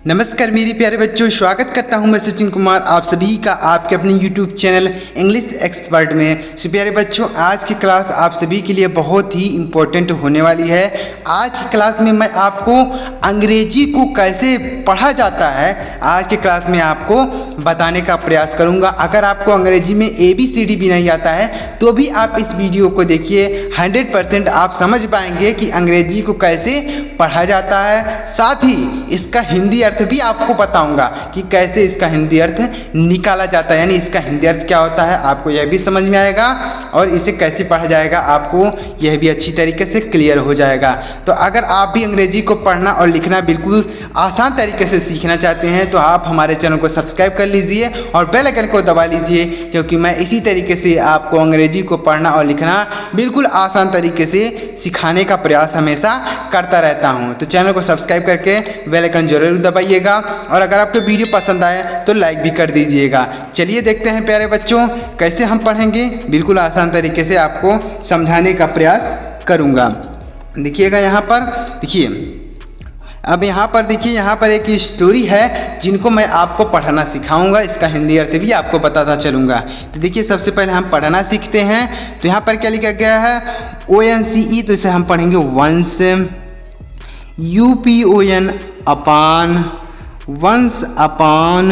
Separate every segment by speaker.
Speaker 1: नमस्कार मेरे प्यारे बच्चों, स्वागत करता हूं मैं सचिन कुमार आप सभी का आपके अपने YouTube चैनल इंग्लिश एक्सपर्ट में। सो प्यारे बच्चों, आज की क्लास आप सभी के लिए बहुत ही इम्पोर्टेंट होने वाली है। आज की क्लास में मैं आपको अंग्रेजी को कैसे पढ़ा जाता है आज की क्लास में आपको बताने का प्रयास करूंगा। अगर आपको अंग्रेजी में ABCD भी नहीं आता है तो भी आप इस वीडियो को देखिए, 100% आप समझ पाएंगे कि अंग्रेजी को कैसे पढ़ा जाता है। साथ ही इसका हिंदी अर्थ भी आपको बताऊंगा कि कैसे इसका हिंदी अर्थ निकाला जाता है, यानी इसका हिंदी अर्थ क्या होता है आपको यह भी समझ में आएगा और इसे कैसे पढ़ा जाएगा आपको यह भी अच्छी तरीके से क्लियर हो जाएगा। तो अगर आप भी अंग्रेजी को पढ़ना और लिखना बिल्कुल आसान तरीके से सीखना चाहते हैं तो आप हमारे चैनल को सब्सक्राइब कर लीजिए और बेल आइकन को दबा लीजिए, क्योंकि मैं इसी तरीके से आपको अंग्रेजी को पढ़ना और लिखना बिल्कुल आसान तरीके से सिखाने का प्रयास हमेशा करता रहता हूं। तो चैनल को सब्सक्राइब करके बेल आइकन जरूर दबाइएगा और अगर आपको वीडियो पसंद आए तो लाइक भी कर दीजिएगा। चलिए देखते हैं प्यारे बच्चों कैसे हम पढ़ेंगे, बिल्कुल आसान तरीके से आपको समझाने का प्रयास करूंगा। देखिएगा यहाँ पर, देखिए अब यहाँ पर देखिए, यहाँ पर एक स्टोरी है जिनको मैं आपको पढ़ना सिखाऊंगा, इसका हिंदी अर्थ भी आपको बताता चलूँगा। तो देखिए सबसे पहले हम पढ़ना सीखते हैं। तो यहाँ पर क्या लिखा गया है, ONCE, तो इसे हम पढ़ेंगे वंस, UPON अपान, वंस अपान,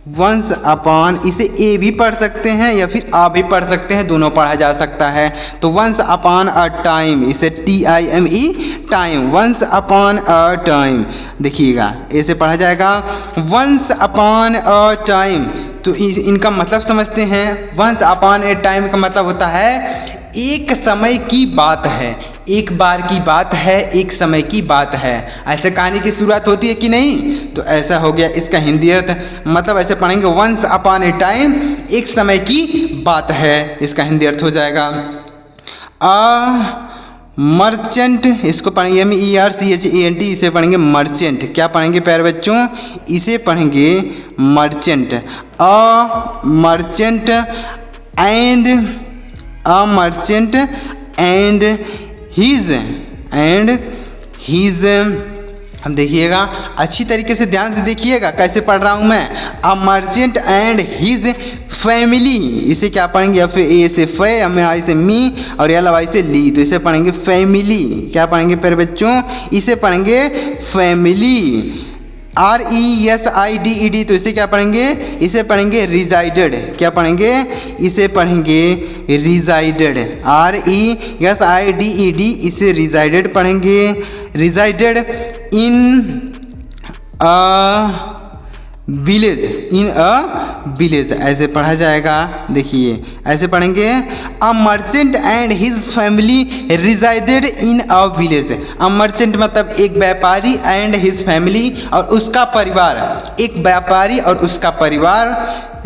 Speaker 1: वंस अपॉन, इसे ए भी पढ़ सकते हैं या फिर आ भी पढ़ सकते हैं, दोनों पढ़ा जा सकता है। तो वंस अपॉन अ टाइम, इसे TIME time, once upon a time, देखिएगा ऐसे पढ़ा जाएगा वंस अपॉन अ टाइम। तो इनका मतलब समझते हैं। वंस अपॉन ए टाइम का मतलब होता है एक समय की बात है, एक बार की बात है, एक समय की बात है। ऐसे कहानी की शुरुआत होती है कि नहीं, तो ऐसा हो गया इसका हिंदी अर्थ। मतलब ऐसे पढ़ेंगे वंस अपॉन ए टाइम, एक समय की बात है, इसका हिंदी अर्थ हो जाएगा। मर्चेंट, इसको पढ़ेंगे MERCHENT, इसे पढ़ेंगे मर्चेंट। क्या पढ़ेंगे प्यारे बच्चों, इसे पढ़ेंगे merchant. Merchant and, a merchant and his हम देखिएगा अच्छी तरीके से, ध्यान से देखिएगा कैसे पढ़ रहा हूँ मैं। a merchant and his family, इसे क्या पढ़ेंगे, FA से फे, MI से मी और LY से ली, तो इसे पढ़ेंगे फैमिली। क्या पढ़ेंगे प्यारे बच्चों, इसे पढ़ेंगे फैमिली। RESIDED, तो इसे क्या पढ़ेंगे, इसे पढ़ेंगे रिजाइडेड। क्या पढ़ेंगे, इसे पढ़ेंगे रिजाइडेड। RESIDED, इसे रिजाइडेड पढ़ेंगे, resided in a village, in a village ऐसे पढ़ा जाएगा। देखिए ऐसे पढ़ेंगे a merchant and his family resided in a village. A merchant मतलब एक व्यापारी, एंड हिज फैमिली और उसका परिवार, एक व्यापारी और उसका परिवार।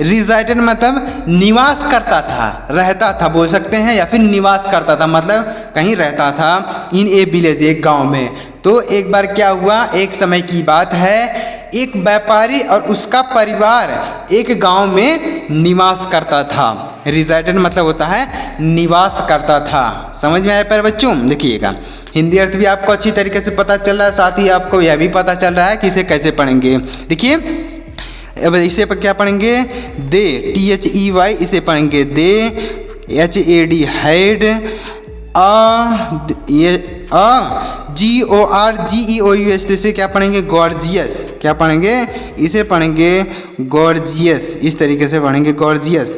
Speaker 1: रिजाइडेड मतलब निवास करता था, रहता था बोल सकते हैं, या फिर निवास करता था मतलब कहीं रहता था। इन ए विलेज, एक गांव में। तो एक बार क्या हुआ, एक समय की बात है, एक व्यापारी और उसका परिवार एक गांव में निवास करता था। रिजाइडेड मतलब होता है निवास करता था। समझ में आया प्यारे बच्चों। देखिएगा हिंदी अर्थ भी आपको अच्छी तरीके से पता चल रहा है, साथ ही आपको यह भी पता चल रहा है कि इसे कैसे पढ़ेंगे। देखिए अब इसे पर क्या पढ़ेंगे, दे, THEY, इसे पढ़ेंगे दे, HAD हेड, GORGEOUS, तो इसे क्या पढ़ेंगे गॉर्जियस। क्या पढ़ेंगे, इसे पढ़ेंगे गॉर्जियस, इस तरीके से पढ़ेंगे गॉर्जियस।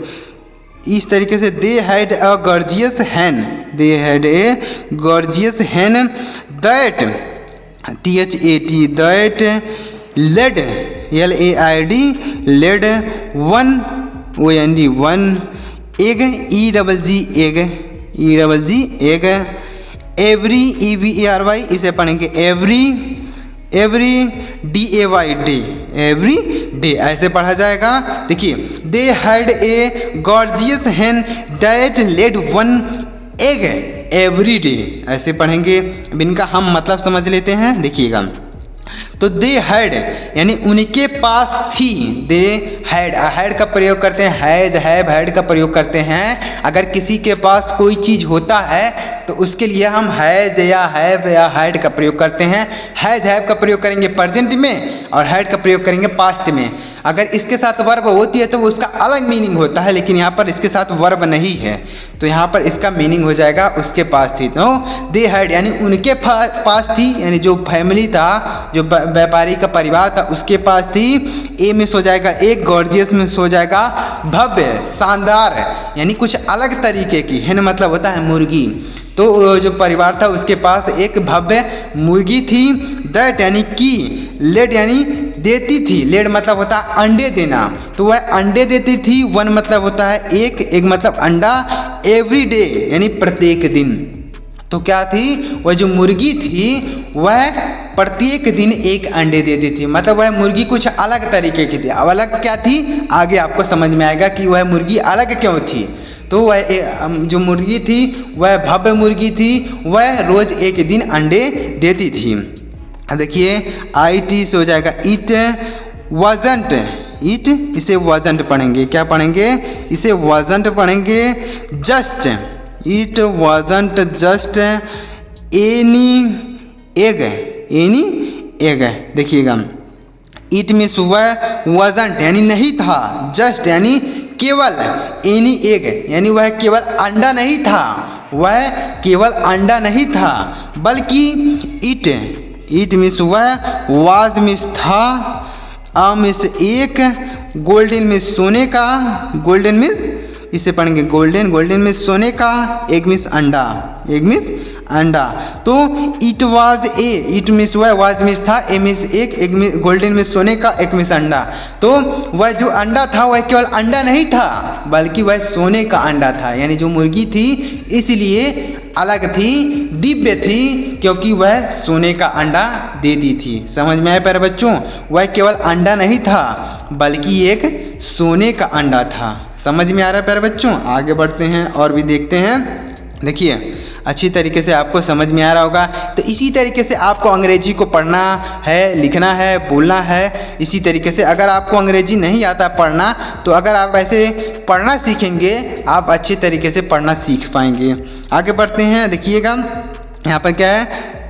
Speaker 1: इस तरीके से they had a gorgeous hen, they had a gorgeous hen that, THAT that laid, LAID laid one, OND egg, EGG egg, every, EVERY, इसे पढ़ेंगे every, DAY day, every day ऐसे पढ़ा जाएगा। देखिए they had a gorgeous hen that laid one egg every day, ऐसे पढ़ेंगे। अब इनका हम मतलब समझ लेते हैं। देखिएगा तो दे हैड यानी उनके पास थी। दे हैड का प्रयोग करते हैं, हैज हैव हैड का प्रयोग करते हैं। अगर किसी के पास कोई चीज़ होता है तो उसके लिए हम हैज या हैव या हैड का प्रयोग करते हैं। हैज हैव का प्रयोग करेंगे प्रेजेंट में और हैड का प्रयोग करेंगे पास्ट में। अगर इसके साथ वर्ब होती है तो उसका अलग मीनिंग होता है, लेकिन यहाँ पर इसके साथ वर्ब नहीं है तो यहाँ पर इसका मीनिंग हो जाएगा उसके पास थी। तो दे हैड यानी उनके पास थी, यानी जो फैमिली था, जो व्यापारी का परिवार था उसके पास थी। ए मिस हो जाएगा एक, गॉर्जियस मिस हो जाएगा भव्य, शानदार यानी कुछ अलग तरीके की। है ना, मतलब होता है मुर्गी। तो जो परिवार था उसके पास एक भव्य मुर्गी थी। दैट यानी कि, लेड यानी देती थी, लेड मतलब होता है अंडे देना, तो वह अंडे देती थी। वन मतलब होता है एक मतलब अंडा। एवरी डे यानी प्रत्येक दिन। तो क्या थी, वह जो मुर्गी थी वह प्रत्येक दिन एक अंडे देती थी, मतलब वह मुर्गी कुछ अलग तरीके की थी। अब अलग क्या थी आगे आपको समझ में आएगा कि वह मुर्गी अलग क्यों थी। तो वह जो मुर्गी थी वह भव्य मुर्गी थी, वह रोज एक दिन अंडे देती थी। देखिए IT से हो जाएगा इट वाजंट, इट इसे वाजंट पढ़ेंगे, क्या पढ़ेंगे, इसे वाजंट पढ़ेंगे। Just, it wasn't just any egg, any egg. देखिएगा इट में सुबह वाजंट यानी नहीं था, जस्ट यानी केवल, एनी एग यानी वह केवल अंडा नहीं था, वह केवल अंडा नहीं था बल्कि इट मिस वह, वाज मिस था, मिस एक, गोल्डन मिस सोने का, गोल्डन मिस इसे पढ़ेंगे गोल्डन, गोल्डन मिस सोने का, एग मिस अंडा, एग मिस अंडा। तो it was a, it miss वह, वाज मिस था, ए मिस एक मिस गोल्डन मिस सोने का, एक मिस अंडा। तो वह जो अंडा था वह केवल अंडा नहीं था बल्कि वह सोने का अंडा था, यानी जो मुर्गी थी इसलिए अलग थी, दिव्य थी, क्योंकि वह सोने का अंडा देती थी। समझ में आया प्यारे बच्चों, वह केवल अंडा नहीं था बल्कि एक सोने का अंडा था। समझ में आ रहा है प्यारे बच्चों, आगे बढ़ते हैं और भी देखते हैं। देखिए अच्छी तरीके से आपको समझ में आ रहा होगा। तो इसी तरीके से आपको अंग्रेजी को पढ़ना है, लिखना है, बोलना है। इसी तरीके से अगर आपको अंग्रेजी नहीं आता पढ़ना तो अगर आप ऐसे पढ़ना सीखेंगे आप अच्छे तरीके से पढ़ना सीख पाएंगे। आगे बढ़ते हैं, देखिएगा यहाँ पर क्या है,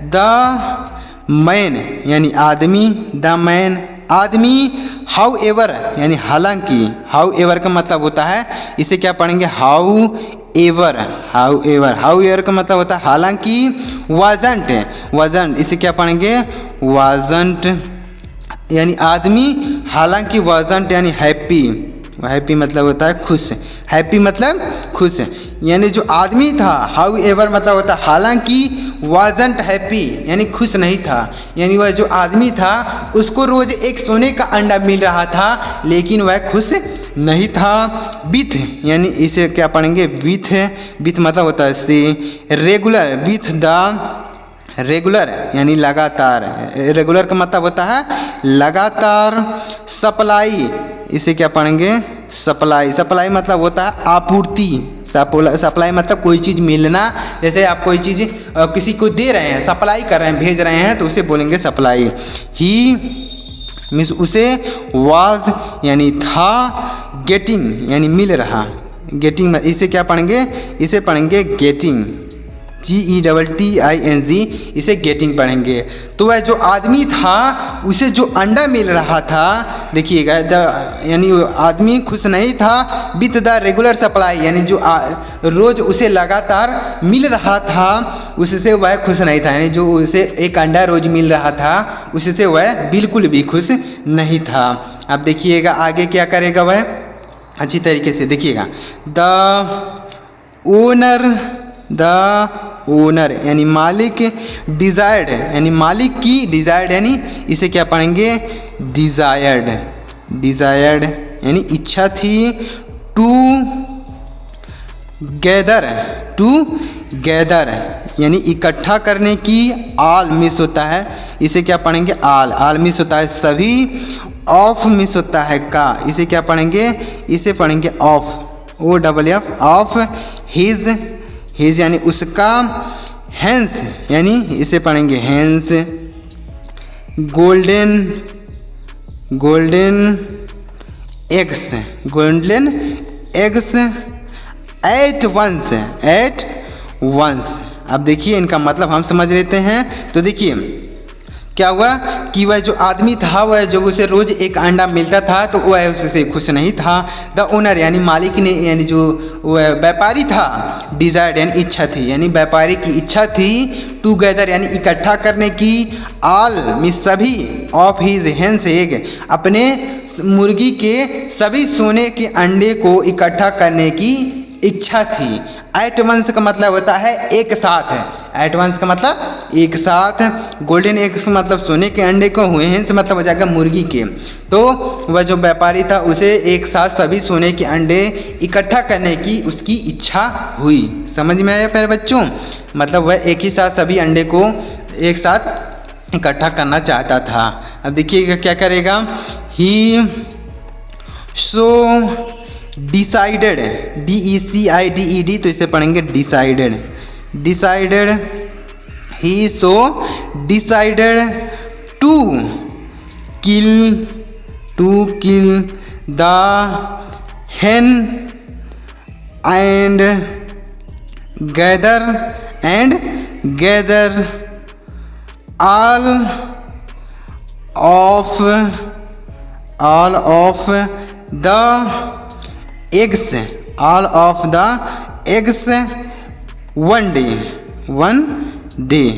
Speaker 1: द मैन यानी आदमी, द मैन आदमी, हाउ एवर यानी हालांकि, हाउ एवर का मतलब होता है, इसे क्या पढ़ेंगे how ever, how ever, how ever का मतलब होता है हालांकि। वाजंट, वाजंट इसे क्या पढ़ेंगे वाजंट यानी आदमी, हालांकि वाजंट यानी हैप्पी, हैप्पी मतलब होता है खुश, हैप्पी मतलब खुश, यानी जो आदमी था, हाउ एवर मतलब होता है हालांकि, वाजंट हैप्पी यानी खुश नहीं था, यानी वह जो आदमी था उसको रोज एक सोने का अंडा मिल रहा था लेकिन वह खुश नहीं था। विथ यानी इसे क्या पढ़ेंगे विथ, विथ मतलब होता है से, रेगुलर, विथ द रेगुलर यानी लगातार, रेगुलर का मतलब होता है लगातार। सप्लाई इसे क्या पढ़ेंगे सप्लाई, सप्लाई मतलब होता है आपूर्ति, सप्लाई मतलब कोई चीज़ मिलना, जैसे आप कोई चीज़ किसी को दे रहे हैं, सप्लाई कर रहे हैं, भेज रहे हैं तो उसे बोलेंगे सप्लाई। ही मीन्स उसे, वाज यानी था, गेटिंग यानी मिल रहा, गेटिंग इसे क्या पढ़ेंगे, इसे पढ़ेंगे गेटिंग, GETTING इसे गेटिंग पढ़ेंगे। तो वह जो आदमी था उसे जो अंडा मिल रहा था, देखिएगा यानी आदमी खुश नहीं था, विथ द रेगुलर सप्लाई यानी जो रोज़ उसे लगातार मिल रहा था उससे वह खुश नहीं था, यानी जो उसे एक अंडा रोज़ मिल रहा था उससे वह बिल्कुल भी खुश नहीं था। अब देखिएगा आगे क्या करेगा वह, अच्छी तरीके से देखिएगा। द ओनर यानी मालिक, डिज़ायर्ड यानी मालिक की, डिज़ायर्ड यानी इसे क्या पढ़ेंगे डिज़ायर्ड, डिज़ायर्ड यानी इच्छा थी। टू गैदर यानी इकट्ठा करने की, ऑल मिस होता है, इसे क्या पढ़ेंगे ऑल, ऑल मिस होता है सभी, ऑफ मिस होता है का, इसे क्या पढ़ेंगे, इसे पढ़ेंगे ऑफ, OFF ऑफ। हिज यानी उसका, हैंस यानी इसे पढ़ेंगे hence, golden eggs at once। अब देखिए इनका मतलब हम समझ लेते हैं। तो देखिए क्या हुआ कि वह जो आदमी था वह जब उसे रोज़ एक अंडा मिलता था तो वह उससे खुश नहीं था। द ओनर यानी मालिक ने, यानी जो वह व्यापारी था, डिज़ायर्ड यानी इच्छा थी, यानी व्यापारी की इच्छा थी, टूगेदर यानी इकट्ठा करने की, ऑल में सभी, ऑफ हिज हेन्स एग अपने मुर्गी के सभी सोने के अंडे को इकट्ठा करने की इच्छा थी। एट वंस का मतलब होता है एक साथ है। एट वंस का मतलब एक साथ। गोल्डन एग्स मतलब सोने के अंडे को हुए हैं, मतलब हो जाएगा मुर्गी के। तो वह जो व्यापारी था उसे एक साथ सभी सोने के अंडे इकट्ठा करने की उसकी इच्छा हुई। समझ में आया प्यारे बच्चों? मतलब वह एक ही साथ सभी अंडे को एक साथ इकट्ठा करना चाहता था। अब देखिएगा क्या करेगा। ही सो डिसाइडेड, DECIDED, तो इसे पढ़ेंगे decided. He so decided to kill the hen and gather all of the eggs one day।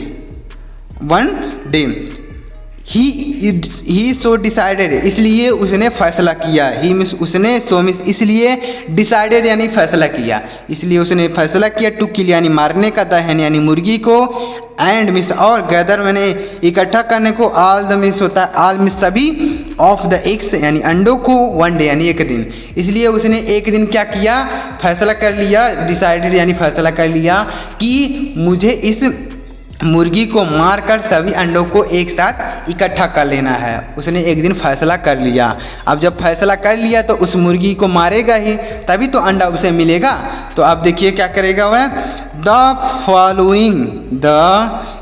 Speaker 1: He so decided इसलिए उसने फैसला किया। ही मिस उसने, सो मिस इसलिए, डिसाइडेड यानी फैसला किया, इसलिए उसने फैसला किया। टू किल यानी मारने का, द hen यानी मुर्गी को, एंड मिस और, गैदर मैंने इकट्ठा करने को, ऑल द मिस होता है ऑल मिस सभी, ऑफ द एग्स यानी अंडों को, वन डे यानी एक दिन। इसलिए उसने एक दिन क्या किया, फैसला कर लिया। डिसाइडेड यानी फैसला कर लिया कि मुझे इस मुर्गी को मारकर सभी अंडों को एक साथ इकट्ठा कर लेना है। उसने एक दिन फैसला कर लिया। अब जब फैसला कर लिया तो उस मुर्गी को मारेगा ही, तभी तो अंडा उसे मिलेगा। तो अब देखिए क्या करेगा वह। द फॉलोइंग, द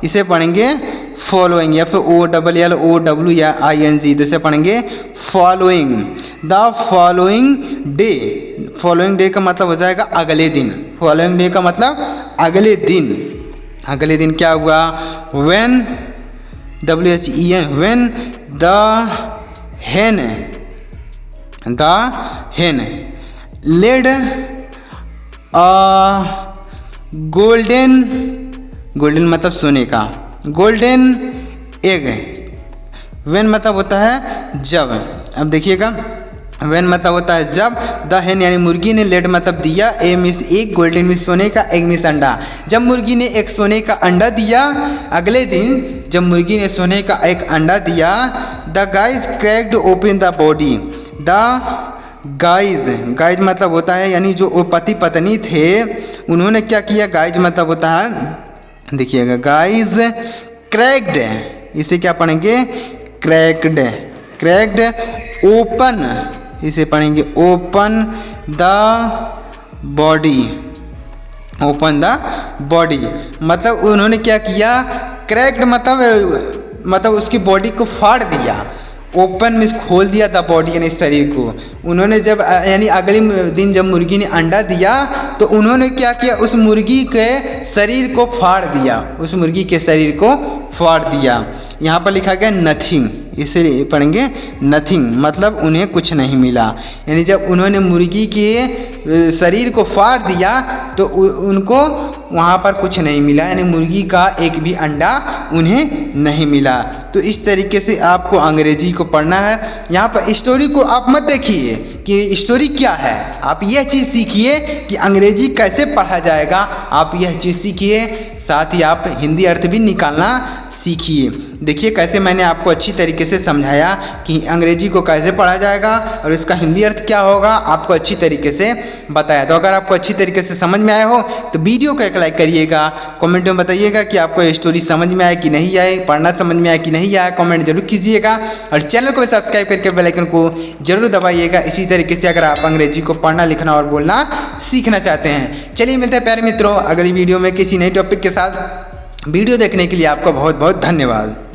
Speaker 1: इसे पढ़ेंगे फॉलोइंग, या फिर OLLOW या ING, जैसे पढ़ेंगे फॉलोइंग। द फॉलोइंग डे का मतलब हो जाएगा अगले दिन। फॉलोइंग डे का मतलब अगले दिन। अगले दिन क्या हुआ। when when the hen laid a golden मतलब सोने का, golden egg। when मतलब होता है जब। अब देखिएगा when मतलब होता है जब, द hen यानी मुर्गी ने, लेड मतलब दिया, ए मिस एक, गोल्डन मिस सोने का, एग मिस अंडा। जब मुर्गी ने एक सोने का अंडा दिया, अगले दिन जब मुर्गी ने सोने का एक अंडा दिया, the guys cracked open the body. The guys मतलब होता है यानी जो वो पति पत्नी थे उन्होंने क्या किया। गाइज मतलब होता है, देखिएगा गाइज क्रैक्ड, इसे क्या पढ़ेंगे क्रैक्ड ओपन, इसे पढ़ेंगे ओपन द बॉडी। मतलब उन्होंने क्या किया, क्रैक्ड मतलब उसकी बॉडी को फाड़ दिया। ओपन में खोल दिया था बॉडी यानी शरीर को। उन्होंने जब यानी अगले दिन जब मुर्गी ने अंडा दिया तो उन्होंने क्या किया, उस मुर्गी के शरीर को फाड़ दिया, उस मुर्गी के शरीर को फाड़ दिया। यहाँ पर लिखा गया नथिंग, इसे पढ़ेंगे नथिंग मतलब उन्हें कुछ नहीं मिला। यानी जब उन्होंने मुर्गी के शरीर को फाड़ दिया तो उनको वहाँ पर कुछ नहीं मिला, यानी मुर्गी का एक भी अंडा उन्हें नहीं मिला। तो इस तरीके से आपको अंग्रेजी को पढ़ना है। यहाँ पर स्टोरी को आप मत देखिए कि स्टोरी क्या है, आप यह चीज़ सीखिए कि अंग्रेजी कैसे पढ़ा जाएगा। आप यह चीज़ सीखिए, साथ ही आप हिंदी अर्थ भी निकालना सीखिए। देखिए कैसे मैंने आपको अच्छी तरीके से समझाया कि अंग्रेजी को कैसे पढ़ा जाएगा और इसका हिंदी अर्थ क्या होगा, आपको अच्छी तरीके से बताया। तो अगर आपको अच्छी तरीके से समझ में आया हो तो वीडियो को एक लाइक करिएगा, कमेंट में बताइएगा कि आपको ये स्टोरी समझ में आया कि नहीं आए, पढ़ना समझ में आया कि नहीं आया, कमेंट जरूर कीजिएगा और चैनल को सब्सक्राइब करके बेल आइकन को जरूर दबाइएगा। इसी तरीके से अगर आप अंग्रेजी को पढ़ना, लिखना और बोलना सीखना चाहते हैं। चलिए मिलते हैं प्यारे मित्रों अगली वीडियो में किसी नए टॉपिक के साथ। वीडियो देखने के लिए आपका बहुत बहुत धन्यवाद।